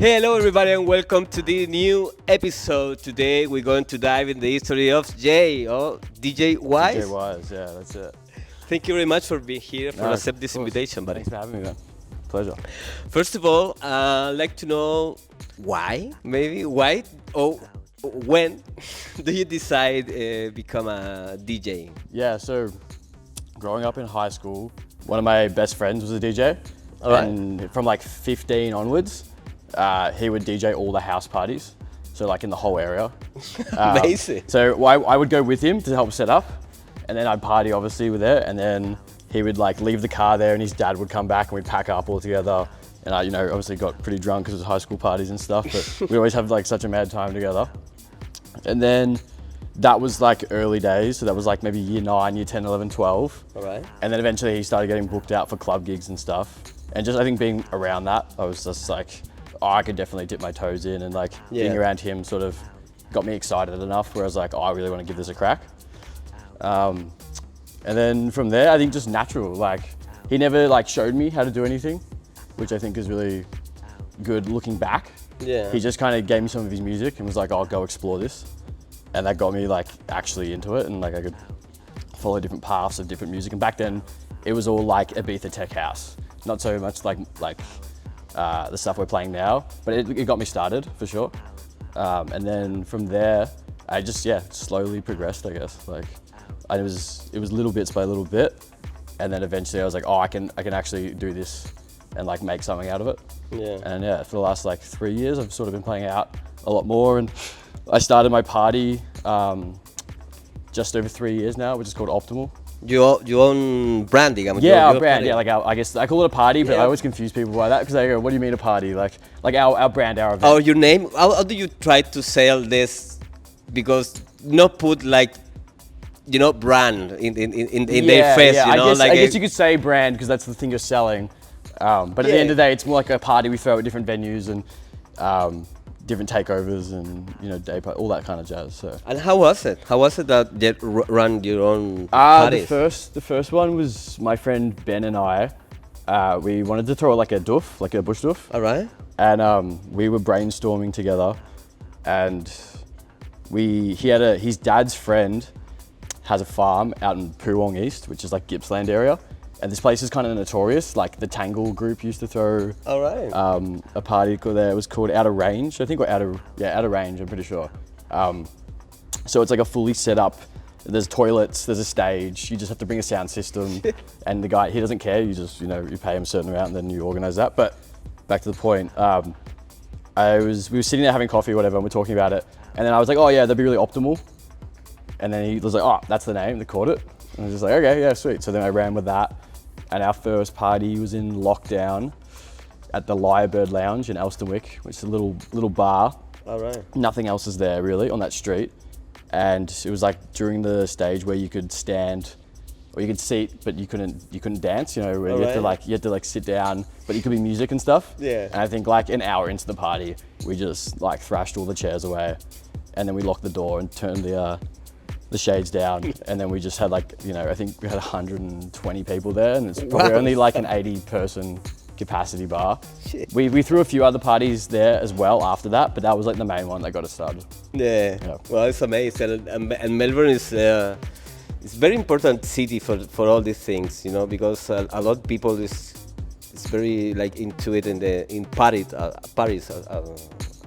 Hello, everybody, and welcome to the new episode. Today, we're going to dive in the history of DJ DJ Wise. Wise, yeah, that's it. Thank you very much for being here, for No, accept this of course. invitation, buddy. Thanks for having me, man. Pleasure. First of all, I'd like to know why, or when do you decide become a DJ? Yeah, so growing up in high school, one of my best friends was a DJ. All right. And from like 15 onwards, he would DJ all the house parties. So like in the whole area. Amazing. So I would go with him to help set up. And then I'd party obviously with it. And then he would like leave the car there and his dad would come back and we'd pack up all together. And I, obviously got pretty drunk because it was high school parties and stuff, but we always have like such a mad time together. And then that was like early days. So that was like maybe year 9, year 10, 11, 12. All right. And then eventually he started getting booked out for club gigs and stuff. And just, I think being around that, I was just like, oh, I could definitely dip my toes in, and like being around him sort of got me excited enough where I was like, oh, I really want to give this a crack. And then from there, I think just natural, like he never like showed me how to do anything, which I think is really good looking back. Yeah. He just kind of gave me some of his music and was like, oh, go explore this. And that got me like actually into it, and like I could follow different paths of different music. And back then it was all like Ibiza tech house, not so much like the stuff we're playing now, but it got me started for sure. And then from there, I just, slowly progressed, I guess. Like it was little bits by little bit. And then eventually I was like, oh, I can actually do this and like make something out of it. Yeah. And yeah, for the last like 3 years, I've sort of been playing out a lot more. And I started my party just over 3 years now, which is called Optimal. You own branding. Yeah, our brand. Yeah, like I guess I call it a party, but I always confuse people by that because they go, "What do you mean a party?" Like our brand, our event. Oh, your name? How do you try to sell this? Because not put like, brand in their face. Yeah. I I guess you could say brand because that's the thing you're selling. But at the end of the day, it's more like a party we throw at different venues and different takeovers and day all that kind of jazz. So. And how was it? How was it that you run your own parties? The first one was my friend Ben and I. We wanted to throw like a doof, like a bush doof. All right. And we were brainstorming together, and his dad's friend has a farm out in Poowong East, which is like Gippsland area. And this place is kind of notorious. Like the Tangle group used to throw All right. a party there. It was called Out of Range. I think Out of Range. I'm pretty sure. So it's like a fully set up. There's toilets. There's a stage. You just have to bring a sound system. And the guy, he doesn't care. You just you pay him a certain amount and then you organize that. But back to the point. We were sitting there having coffee or whatever, and we're talking about it. And then I was like, oh yeah, that'd be really optimal. And then he was like, oh, that's the name. They caught it. And I was just like, okay, yeah, sweet. So then I ran with that. And our first party was in lockdown at the Lyrebird Lounge in Elstonwick, which is a little bar. All right. Nothing else is there really on that street. And it was like during the stage where you could stand or you could seat, but you couldn't dance, where you had to sit down, but you could be music and stuff. Yeah. And I think like an hour into the party, we just like thrashed all the chairs away, and then we locked the door and turned the shades down, and then we just had I think we had 120 people there, and it's probably only like an 80-person capacity bar. Shit. We threw a few other parties there as well after that, but that was like the main one that got us started. Yeah. Well, it's amazing, and Melbourne is it's very important city for all these things, because a lot of people is very like into it in Paris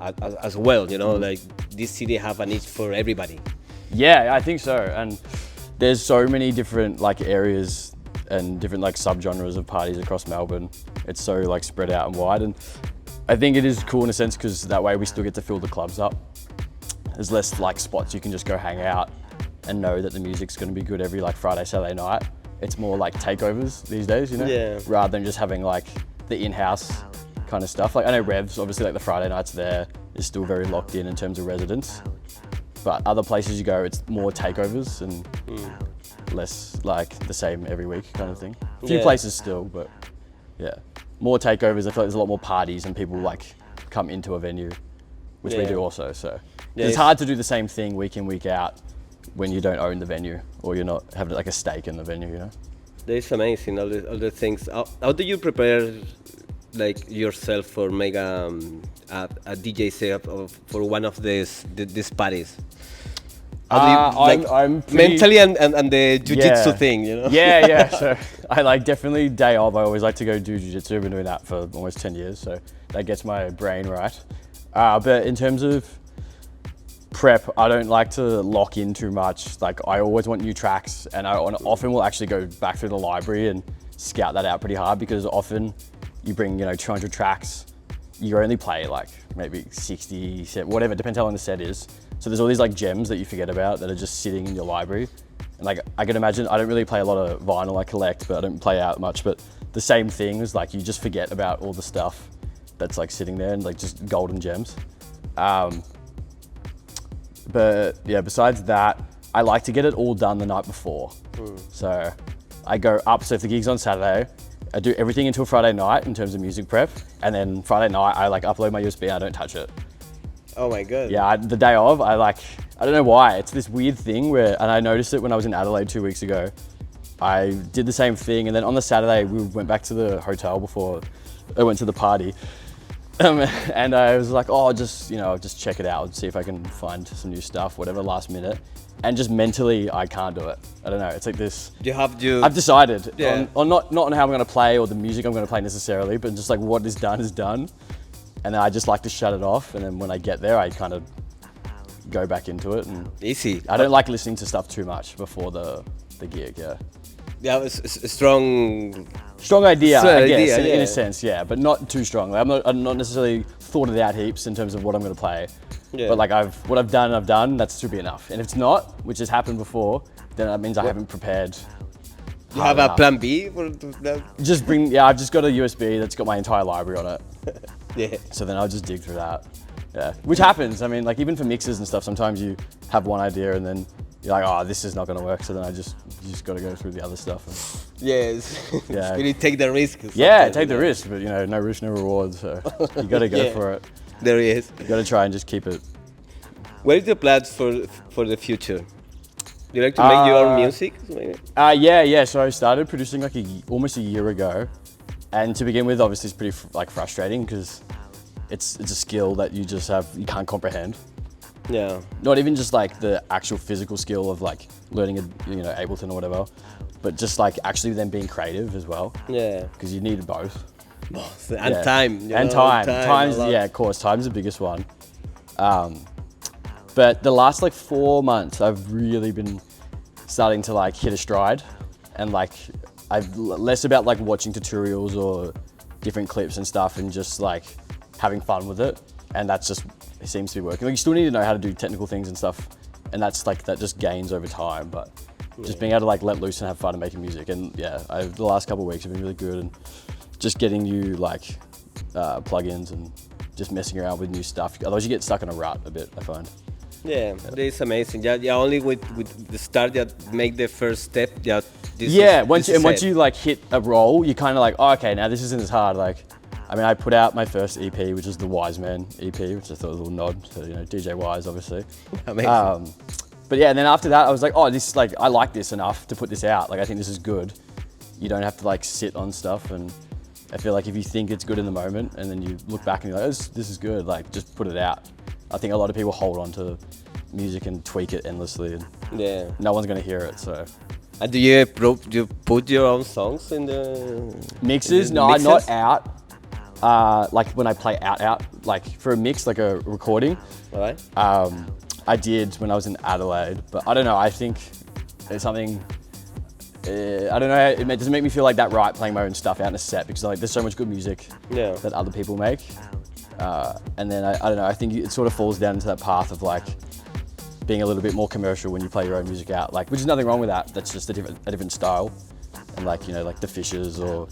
as well, like this city have a niche for everybody. Yeah, I think so. And there's so many different like areas and different like subgenres of parties across Melbourne. It's so like spread out and wide. And I think it is cool in a sense because that way we still get to fill the clubs up. There's less like spots you can just go hang out and know that the music's going to be good every like Friday, Saturday night. It's more like takeovers these days, Yeah. rather than just having like the in-house kind of stuff. Like I know Revs, obviously like the Friday nights there is still very locked in terms of residents. But other places you go, it's more takeovers and less like the same every week kind of thing. A few places still, but yeah. More takeovers. I feel like there's a lot more parties and people like come into a venue, which we do also. So it's hard to do the same thing week in, week out when you don't own the venue or you're not having like a stake in the venue, That's amazing, all the things. How do you prepare like yourself or make a DJ setup for one of these parties? How do you, like, I'm pretty, mentally and the jiu-jitsu Yeah. thing, you know? Yeah. So I like definitely day of. I always like to go do jiu-jitsu. I've been doing that for almost 10 years, so that gets my brain right. But in terms of prep, I don't like to lock in too much. Like I always want new tracks, and I often will actually go back through the library and scout that out pretty hard, because often you bring 200 tracks, you only play like maybe 60, whatever, depends how long the set is. So there's all these like gems that you forget about that are just sitting in your library. And like I can imagine, I don't really play a lot of vinyl. I collect, but I don't play out much. But the same thing is like you just forget about all the stuff that's like sitting there and like just golden gems. But yeah, besides that, I like to get it all done the night before. So I go up, so if the gig's on Saturday, I do everything until Friday night in terms of music prep. And then Friday night, I like upload my USB and I don't touch it. Oh my god. Yeah, the day of, I don't know why, it's this weird thing where, and I noticed it when I was in Adelaide 2 weeks ago. I did the same thing, and then on the Saturday, we went back to the hotel before I went to the party. And I was like, oh, just check it out and see if I can find some new stuff, whatever, last minute. And just mentally, I can't do it. I don't know, it's like this. I've decided on not on how I'm gonna play or the music I'm gonna play necessarily, but just like what is done is done. And then I just like to shut it off, and then when I get there, I kind of go back into it. And Easy. I don't like listening to stuff too much before the gig. Yeah, it's a strong. Strong idea, I guess, idea, in yeah. a sense, yeah, but not too strongly. I'm not necessarily thought it out heaps in terms of what I'm going to play. Yeah. But like what I've done. That should be enough. And if it's not, which has happened before, then that means I haven't prepared. You have a plan B for that? I've just got a USB that's got my entire library on it. Yeah. So then I'll just dig through that. Yeah, which happens. I mean, like even for mixes and stuff, sometimes you have one idea and then you're like, oh, this is not going to work. So then you just got to go through the other stuff. Yes. Yeah. You take the risk. Yeah, take the risk, but no risk, no reward. So you got to go for it. There he is. You got to try and just keep it. What is the plans for the future? Do you like to make your own music? Maybe? Yeah. So I started producing like almost a year ago, and to begin with, obviously, it's pretty frustrating because it's a skill that you you can't comprehend. Yeah. Not even just like the actual physical skill of like learning Ableton or whatever, but just like actually then being creative as well. Yeah. Because you need both. And time. Time's of course. Time's the biggest one. But the last like 4 months, I've really been starting to like hit a stride, and like I've less about like watching tutorials or different clips and stuff, and just like having fun with it. And it seems to be working. Like you still need to know how to do technical things and stuff, and that just gains over time. But just being able to like let loose and have fun and making music, and the last couple of weeks have been really good, and just getting new like plugins and just messing around with new stuff. Otherwise, you get stuck in a rut a bit, I find. Yeah, it's amazing. Yeah, only with the start, make the first step. Once you like hit a roll, you kind of like, oh, okay, now this isn't as hard. Like, I mean, I put out my first EP, which is the Wise Man EP, which I thought was a little nod to DJ Wise, obviously. Amazing. But yeah, and then after that, I was like, oh, this like I like this enough to put this out. Like, I think this is good. You don't have to like sit on stuff, and I feel like if you think it's good in the moment, and then you look back and you're like, oh, this is good. Like, just put it out. I think a lot of people hold on to music and tweak it endlessly, and no one's gonna hear it. So, do you put your own songs in the mixes? No, mixes? not out. Like when I play out, like for a mix, like a recording. All right. I did when I was in Adelaide, but I don't know. I think there's something. I don't know. It doesn't make me feel like that right playing my own stuff out in a set, because like there's so much good music that other people make. And then I don't know, I think it sort of falls down into that path of like being a little bit more commercial when you play your own music out, like, which is nothing wrong with that. That's just a different style. And like, like the Fishers, or,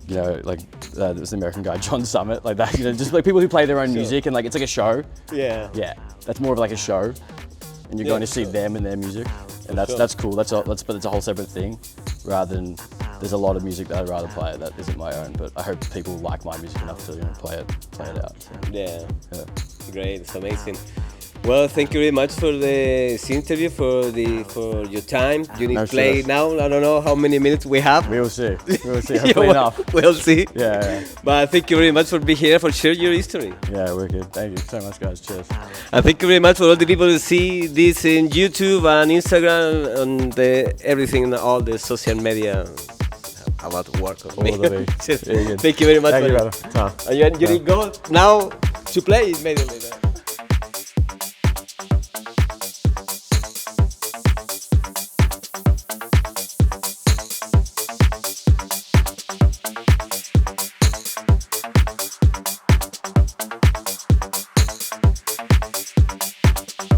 like there was the American guy, John Summit, like that, just like people who play their own music, and like, it's like a show. Yeah. Yeah. That's more of like a show, and you're going to see them and their music. And that's cool. But it's a whole separate thing, rather than there's a lot of music that I'd rather play that isn't my own. But I hope people like my music enough to play it out. So. Yeah. Great. It's amazing. Well, thank you very much for this interview, for your time. You need No to play stress. now. I don't know how many minutes we have. We will see. We will see. Yeah, Hopefully enough. We'll see. Yeah, But thank you very much for being here, for sharing your history. yeah, wicked. Thank you so much, guys. Cheers. And thank you very much for all the people who see this in YouTube and Instagram and everything, all the social media about work of All me. the way. Cheers. Very good. Thank you very much. Thank you, buddy. brother. Ta. And you go now to play immediately.